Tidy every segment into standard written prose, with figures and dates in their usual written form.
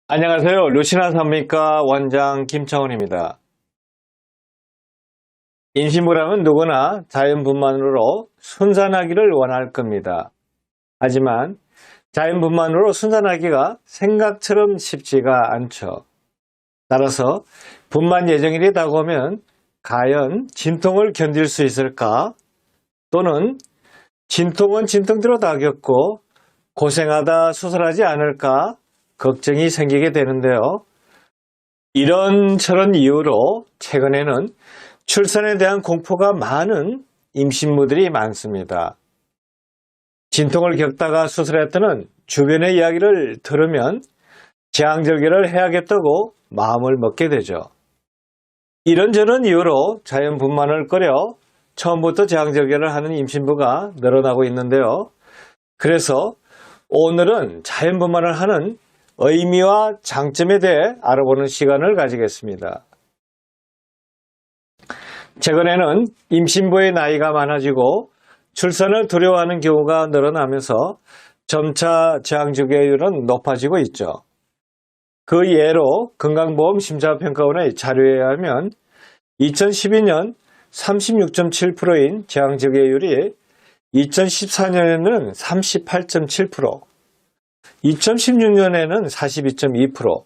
안녕하세요. 루시나 산부인과 원장 김창훈입니다. 임신부라면 누구나 자연분만으로 순산하기를 원할 겁니다. 하지만 자연분만으로 순산하기가 생각처럼 쉽지가 않죠. 따라서 분만 예정일이 다가오면 과연 진통을 견딜 수 있을까? 또는 진통은 진통대로 다 겪고 고생하다 수술하지 않을까? 걱정이 생기게 되는데요. 이런저런 이유로 최근에는 출산에 대한 공포가 많은 임신부들이 많습니다. 진통을 겪다가 수술했다는 주변의 이야기를 들으면 재앙절개를 해야겠다고 마음을 먹게 되죠. 이런저런 이유로 자연분만을 꺼려 처음부터 재앙절개를 하는 임신부가 늘어나고 있는데요. 그래서 오늘은 자연분만을 하는 의미와 장점에 대해 알아보는 시간을 가지겠습니다. 최근에는 임신부의 나이가 많아지고 출산을 두려워하는 경우가 늘어나면서 점차 재앙절개율은 높아지고 있죠. 그 예로 건강보험심사평가원의 자료에 의하면 2012년 36.7%인 재앙절개율이 2014년에는 38.7%, 2016년에는 42.2%,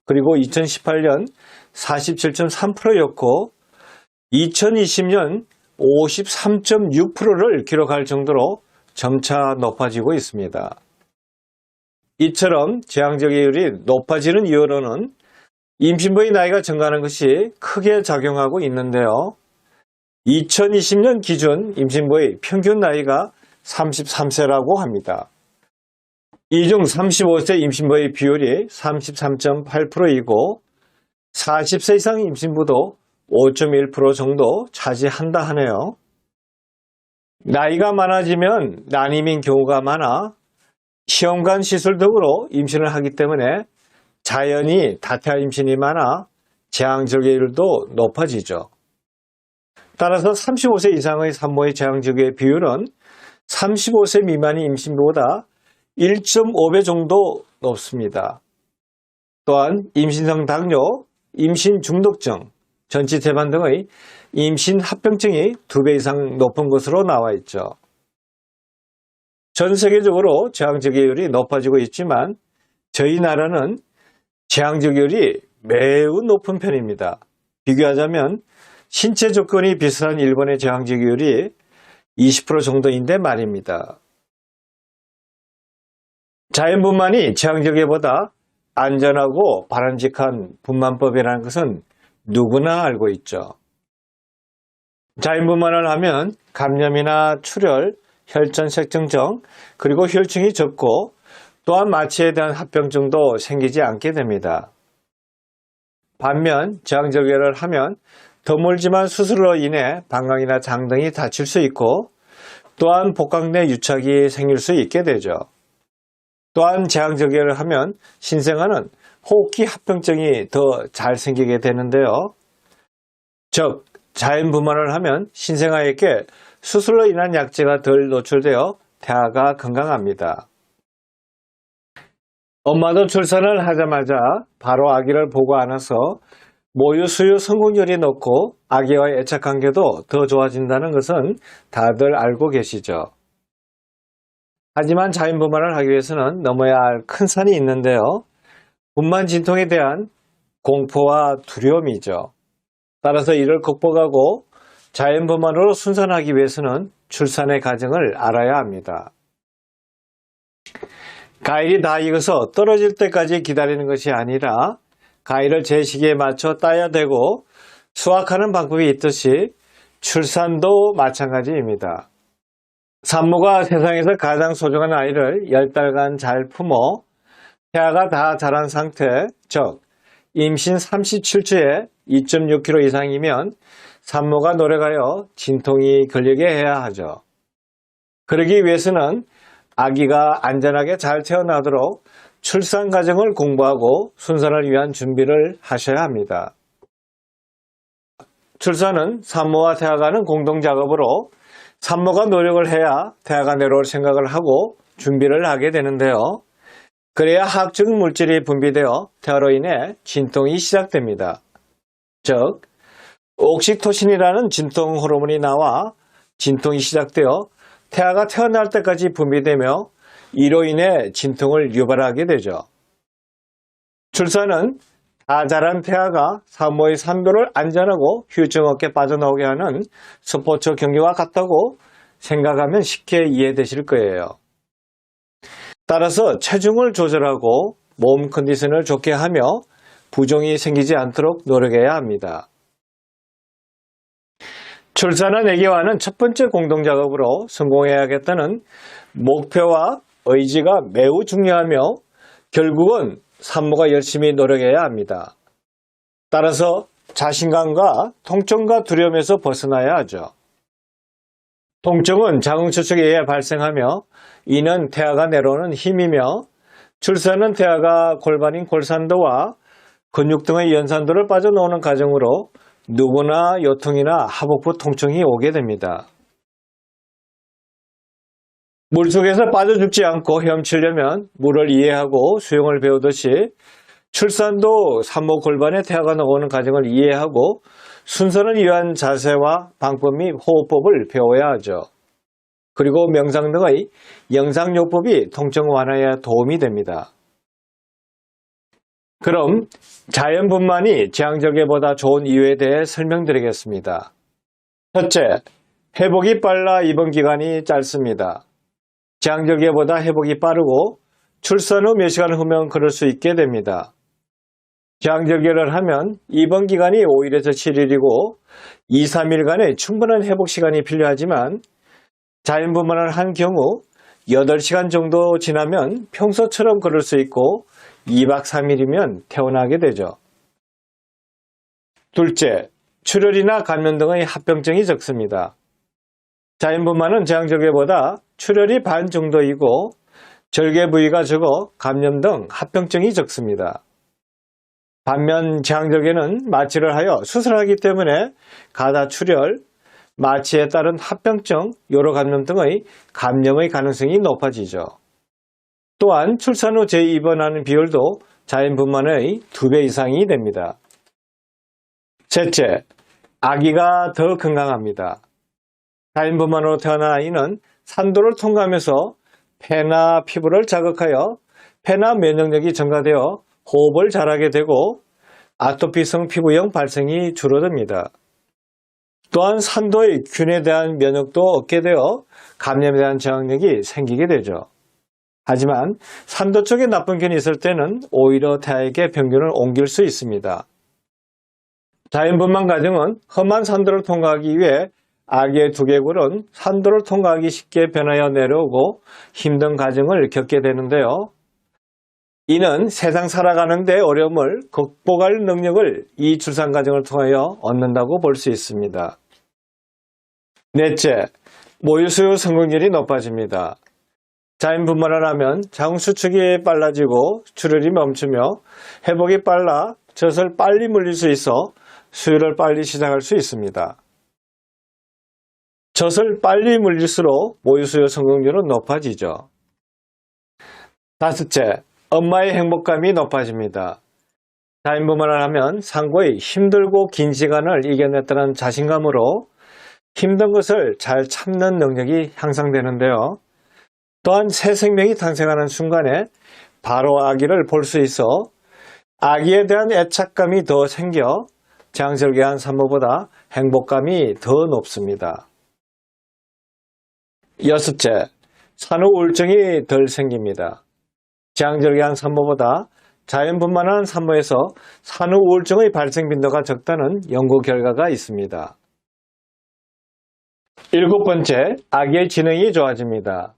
그리고 2018년 47.3%였고 2020년 53.6%를 기록할 정도로 점차 높아지고 있습니다. 이처럼 재앙절개율이 높아지는 이유로는 임신부의 나이가 증가하는 것이 크게 작용하고 있는데요. 2020년 기준 임신부의 평균 나이가 33세라고 합니다. 이 중 35세 임신부의 비율이 33.8%이고 40세 이상 임신부도 5.1% 정도 차지한다 하네요. 나이가 많아지면 난임인 경우가 많아 시험관 시술 등으로 임신을 하기 때문에 자연히 다태아 임신이 많아 재앙절개율도 높아지죠. 따라서 35세 이상의 산모의 재앙절개 비율은 35세 미만의 임신부보다 1.5배 정도 높습니다. 또한 임신성 당뇨, 임신 중독증, 전치태반 등의 임신 합병증이 2배 이상 높은 것으로 나와 있죠. 전 세계적으로 재앙절개율이 높아지고 있지만 저희 나라는 재앙절개율이 매우 높은 편입니다. 비교하자면 신체 조건이 비슷한 일본의 재앙절개율이 20% 정도인데 말입니다. 자연분만이 재앙절개보다 안전하고 바람직한 분만법이라는 것은 누구나 알고 있죠. 자연분만을 하면 감염이나 출혈, 혈전색증증, 그리고 혈증이 적고 또한 마취에 대한 합병증도 생기지 않게 됩니다. 반면 재앙절개를 하면 드물지만 수술로 인해 방광이나 장 등이 다칠 수 있고 또한 복강 내 유착이 생길 수 있게 되죠. 또한 재앙절개를 하면 신생아는 호흡기 합병증이 더 잘 생기게 되는데요. 즉, 자연분만을 하면 신생아에게 수술로 인한 약재가 덜 노출되어 태아가 건강합니다. 엄마도 출산을 하자마자 바로 아기를 보고 안아서 모유 수유 성공률이 높고 아기와의 애착관계도 더 좋아진다는 것은 다들 알고 계시죠. 하지만 자연분만을 하기 위해서는 넘어야 할 큰 산이 있는데요. 분만 진통에 대한 공포와 두려움이죠. 따라서 이를 극복하고 자연분만으로 순산하기 위해서는 출산의 과정을 알아야 합니다. 가일이 다 익어서 떨어질 때까지 기다리는 것이 아니라 가일을 제 시기에 맞춰 따야 되고 수확하는 방법이 있듯이 출산도 마찬가지입니다. 산모가 세상에서 가장 소중한 아이를 10달간 잘 품어 태아가 다 자란 상태, 즉 임신 37주에 2.6kg 이상이면 산모가 노력하여 진통이 걸리게 해야 하죠. 그러기 위해서는 아기가 안전하게 잘 태어나도록 출산 과정을 공부하고 순산을 위한 준비를 하셔야 합니다. 출산은 산모와 태아가 하는 공동작업으로 산모가 노력을 해야 태아가 내려올 생각을 하고 준비를 하게 되는데요. 그래야 화학적 물질이 분비되어 태아로 인해 진통이 시작됩니다. 즉, 옥시토신이라는 진통 호르몬이 나와 진통이 시작되어 태아가 태어날 때까지 분비되며 이로 인해 진통을 유발하게 되죠. 출산은 다 자란 태아가 산모의 산도를 안전하고 휴증 없게 빠져나오게 하는 스포츠 경기와 같다고 생각하면 쉽게 이해되실 거예요. 따라서 체중을 조절하고 몸 컨디션을 좋게 하며 부종이 생기지 않도록 노력해야 합니다. 출산한 아기와는 첫 번째 공동작업으로 성공해야겠다는 목표와 의지가 매우 중요하며 결국은 산모가 열심히 노력해야 합니다. 따라서 자신감과 통증과 두려움에서 벗어나야 하죠. 통증은 자궁추측에 의해 발생하며 이는 태아가 내려오는 힘이며 출산은 태아가 골반인 골산도와 근육 등의 연산도를 빠져나오는 과정으로 누구나 요통이나 하복부 통증이 오게 됩니다. 물속에서 빠져 죽지 않고 헤엄치려면 물을 이해하고 수영을 배우듯이 출산도 산모 골반에 태아가 나오는 과정을 이해하고 순서를 위한 자세와 방법 및 호흡법을 배워야 하죠. 그리고 명상 등의 영상요법이 통증 완화에 도움이 됩니다. 그럼 자연분만이 제왕절개보다 좋은 이유에 대해 설명드리겠습니다. 첫째, 회복이 빨라 입원 기간이 짧습니다. 제왕절개보다 회복이 빠르고 출산 후 몇 시간 후면 그럴 수 있게 됩니다. 제왕절개를 하면 입원 기간이 5일에서 7일이고 2, 3일간의 충분한 회복 시간이 필요하지만 자연분만을 한 경우 8시간 정도 지나면 평소처럼 걸을 수 있고 2박 3일이면 퇴원하게 되죠. 둘째, 출혈이나 감염 등의 합병증이 적습니다. 자연분만은 제왕절개보다 출혈이 반 정도이고 절개 부위가 적어 감염 등 합병증이 적습니다. 반면 제왕절개는 마취를 하여 수술하기 때문에 가다 출혈, 마취에 따른 합병증, 요로 감염 등의 감염의 가능성이 높아지죠. 또한 출산 후 재입원하는 비율도 자연분만의 2배 이상이 됩니다. 셋째, 아기가 더 건강합니다. 자연분만으로 태어난 아이는 산도를 통과하면서 폐나 피부를 자극하여 폐나 면역력이 증가되어 호흡을 잘하게 되고 아토피성 피부염 발생이 줄어듭니다. 또한 산도의 균에 대한 면역도 얻게 되어 감염에 대한 저항력이 생기게 되죠. 하지만 산도 쪽에 나쁜 균이 있을 때는 오히려 태아에게 병균을 옮길 수 있습니다. 자연분만 과정은 험한 산도를 통과하기 위해 아기의 두개골은 산도를 통과하기 쉽게 변하여 내려오고 힘든 과정을 겪게 되는데요. 이는 세상 살아가는 데 어려움을 극복할 능력을 이 출산 과정을 통하여 얻는다고 볼 수 있습니다. 넷째, 모유수유 성공률이 높아집니다. 자연분만을 하면 자궁수축이 빨라지고 출혈이 멈추며 회복이 빨라 젖을 빨리 물릴 수 있어 수유를 빨리 시작할 수 있습니다. 젖을 빨리 물릴수록 모유수유 성공률은 높아지죠. 다섯째, 엄마의 행복감이 높아집니다. 자연분만을 하면 산고의 힘들고 긴 시간을 이겨냈다는 자신감으로 힘든 것을 잘 참는 능력이 향상되는데요. 또한 새 생명이 탄생하는 순간에 바로 아기를 볼 수 있어 아기에 대한 애착감이 더 생겨 제왕절개한 산모보다 행복감이 더 높습니다. 여섯째, 산후 우울증이 덜 생깁니다. 제왕절개한 산모보다 자연분만한 산모에서 산후 우울증의 발생 빈도가 적다는 연구 결과가 있습니다. 일곱 번째, 아기의 지능이 좋아집니다.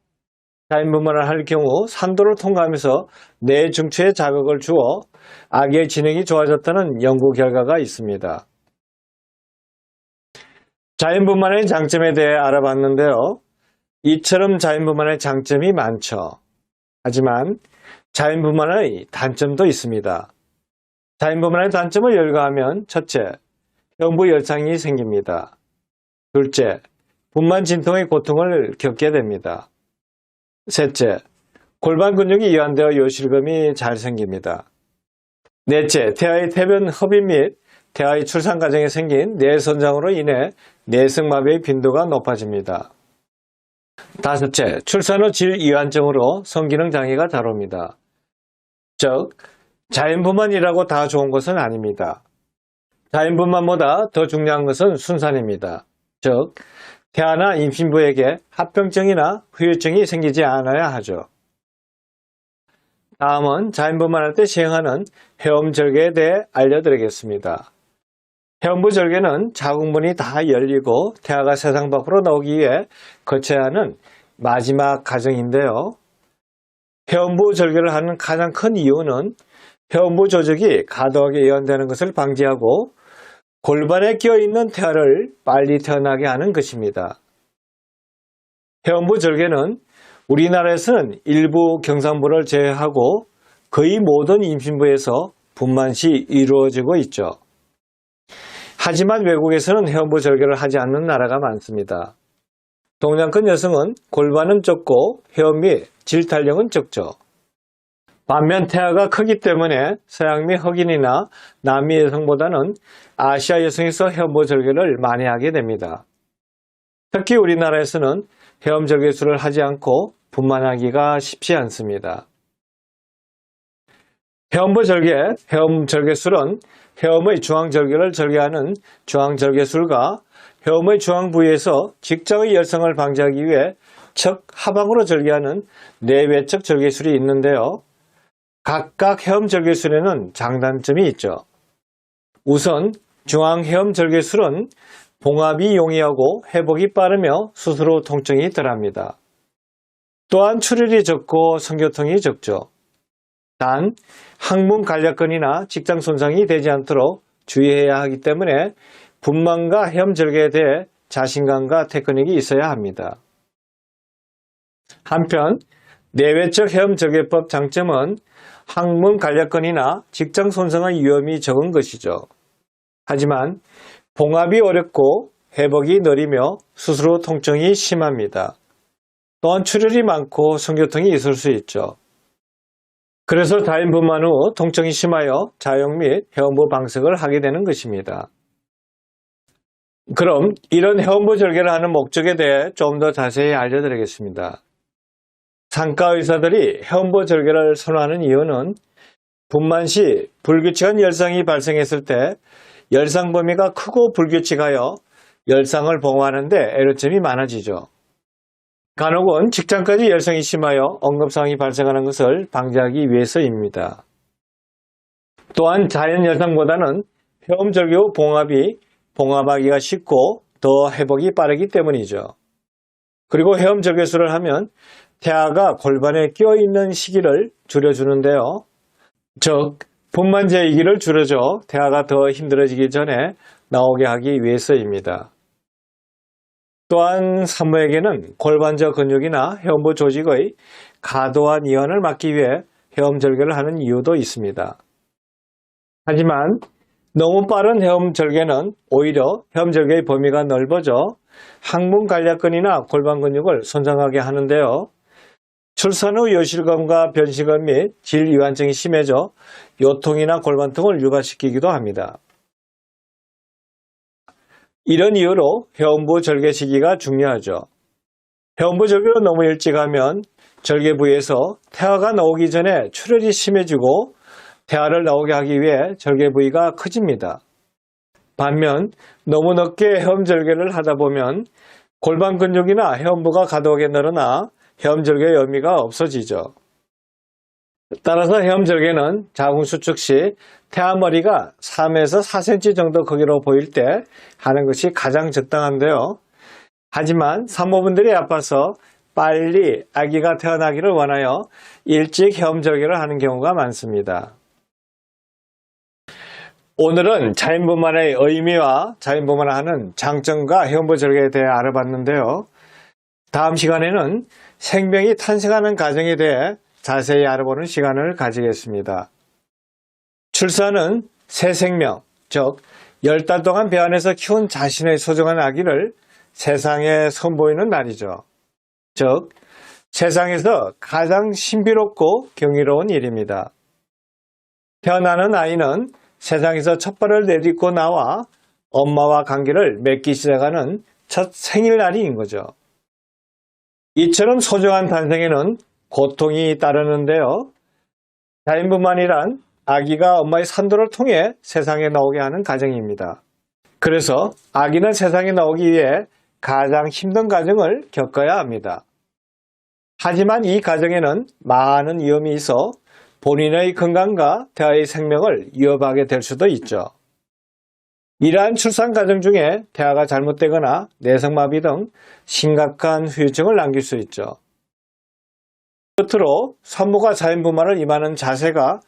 자연분만을 할 경우 산도를 통과하면서 뇌 중추에 자극을 주어 아기의 지능이 좋아졌다는 연구 결과가 있습니다. 자연분만의 장점에 대해 알아봤는데요. 이처럼 자연분만의 장점이 많죠. 하지만 자연분만의 단점도 있습니다. 자연분만의 단점을 열거하면 첫째, 형부열창이 생깁니다. 둘째, 분만 진통의 고통을 겪게 됩니다. 셋째, 골반 근육이 이완되어 요실금이 잘 생깁니다. 넷째, 태아의 태변 흡입 및 태아의 출산 과정에 생긴 뇌선장으로 인해 뇌승마비의 빈도가 높아집니다. 다섯째, 출산 후 질이완증으로 성기능 장애가 다룹니다. 즉, 자연분만이라고 다 좋은 것은 아닙니다. 자연분만보다 더 중요한 것은 순산입니다. 즉, 태아나 임신부에게 합병증이나 후유증이 생기지 않아야 하죠. 다음은 자연분만할 때 시행하는 회음절개에 대해 알려드리겠습니다. 회음부절개는 자궁문이 다 열리고 태아가 세상 밖으로 나오기 위해 거쳐야 하는 마지막 과정인데요. 회음부절개를 하는 가장 큰 이유는 회음부 조직이 과도하게 이완되는 것을 방지하고 골반에 끼어있는 태아를 빨리 태어나게 하는 것입니다. 회음부절개는 우리나라에서는 일부 경상부를 제외하고 거의 모든 임신부에서 분만 시 이루어지고 있죠. 하지만 외국에서는 회음부 절개를 하지 않는 나라가 많습니다. 동양권 여성은 골반은 좁고 회음 및 질탄력은 적죠. 반면 태아가 크기 때문에 서양 및 흑인이나 남미 여성보다는 아시아 여성에서 회음부 절개를 많이 하게 됩니다. 특히 우리나라에서는 회음 절개술을 하지 않고 분만하기가 쉽지 않습니다. 회음부 절개, 회음 절개술은 회음의 중앙절개를 절개하는 중앙절개술과 회음의 중앙 부위에서 직장의 열성을 방지하기 위해 측 하방으로 절개하는 내외측 절개술이 있는데요. 각각 회음 절개술에는 장단점이 있죠. 우선 중앙회음 절개술은 봉합이 용이하고 회복이 빠르며 수술 후 통증이 덜합니다. 또한 출혈이 적고 성교통이 적죠. 단 항문 간략근이나 직장 손상이 되지 않도록 주의해야 하기 때문에 분만과 회음 절개에 대해 자신감과 테크닉이 있어야 합니다. 한편 내외적 회음 절개법 장점은 항문 간략근이나 직장 손상의 위험이 적은 것이죠. 하지만 봉합이 어렵고 회복이 느리며 수술 후 통증이 심합니다. 또한 출혈이 많고 성교통이 있을 수 있죠. 그래서 자연분만 후 통증이 심하여 자용 및 회음부 방석을 하게 되는 것입니다. 그럼 이런 회음부 절개를 하는 목적에 대해 좀 더 자세히 알려드리겠습니다. 산과 의사들이 회음부 절개를 선호하는 이유는 분만 시 불규칙한 열상이 발생했을 때 열상 범위가 크고 불규칙하여 열상을 보호하는 데 애로점이 많아지죠. 간혹은 직장까지 열성이 심하여 응급상황이 발생하는 것을 방지하기 위해서입니다. 또한 자연 열상보다는 회음 절개 후 봉합하기가 쉽고 더 회복이 빠르기 때문이죠. 그리고 회음 절개술을 하면 태아가 골반에 끼어있는 시기를 줄여주는데요. 즉, 분만 제이기를 줄여줘 태아가 더 힘들어지기 전에 나오게 하기 위해서입니다. 또한 산모에게는 골반저 근육이나 회음부 조직의 과도한 이완을 막기 위해 회음 절개를 하는 이유도 있습니다. 하지만 너무 빠른 회음 절개는 오히려 회음 절개의 범위가 넓어져 항문 간략근이나 골반 근육을 손상하게 하는데요. 출산 후 요실금과 변실금 및 질이완증이 심해져 요통이나 골반통을 유발시키기도 합니다. 이런 이유로 회음부 절개 시기가 중요하죠. 회음부 절개를 너무 일찍 하면 절개 부위에서 태아가 나오기 전에 출혈이 심해지고 태아를 나오게 하기 위해 절개 부위가 커집니다. 반면 너무 늦게 회음 절개를 하다 보면 골반 근육이나 회음부가 과도하게 늘어나 회음 절개의 의미가 없어지죠. 따라서 회음 절개는 자궁 수축 시 태아 머리가 3에서 4cm 정도 크기로 보일 때 하는 것이 가장 적당한데요. 하지만 산모분들이 아파서 빨리 아기가 태어나기를 원하여 일찍 회음 절개를 하는 경우가 많습니다. 오늘은 자연분만의 의미와 자연분만을 하는 장점과 회음부 절개에 대해 알아봤는데요. 다음 시간에는 생명이 탄생하는 과정에 대해 자세히 알아보는 시간을 가지겠습니다. 출산은 새 생명, 즉 10달 동안 배 안에서 키운 자신의 소중한 아기를 세상에 선보이는 날이죠. 즉 세상에서 가장 신비롭고 경이로운 일입니다. 태어나는 아이는 세상에서 첫 발을 내딛고 나와 엄마와 관계를 맺기 시작하는 첫 생일날인 거죠. 이처럼 소중한 탄생에는 고통이 따르는데요. 자연분만이란 아기가 엄마의 산도를 통해 세상에 나오게 하는 과정입니다. 그래서 아기는 세상에 나오기 위해 가장 힘든 과정을 겪어야 합니다. 하지만 이 과정에는 많은 위험이 있어 본인의 건강과 태아의 생명을 위협하게 될 수도 있죠. 이러한 출산 과정 중에 태아가 잘못되거나 내성마비 등 심각한 후유증을 남길 수 있죠. 끝으로 산모가 자연분만을 임하는 자세가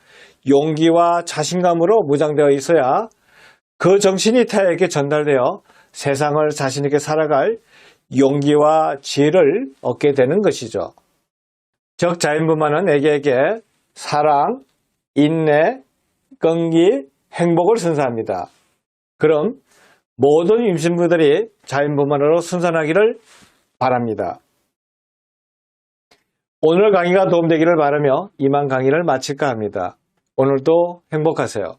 용기와 자신감으로 무장되어 있어야 그 정신이 태아에게 전달되어 세상을 자신있게 살아갈 용기와 지혜를 얻게 되는 것이죠. 즉 자연분만은 애기에게 사랑, 인내, 끈기, 행복을 선사합니다. 그럼 모든 임신부들이 자연분만으로 순산하기를 바랍니다. 오늘 강의가 도움되기를 바라며 이만 강의를 마칠까 합니다. 오늘도 행복하세요.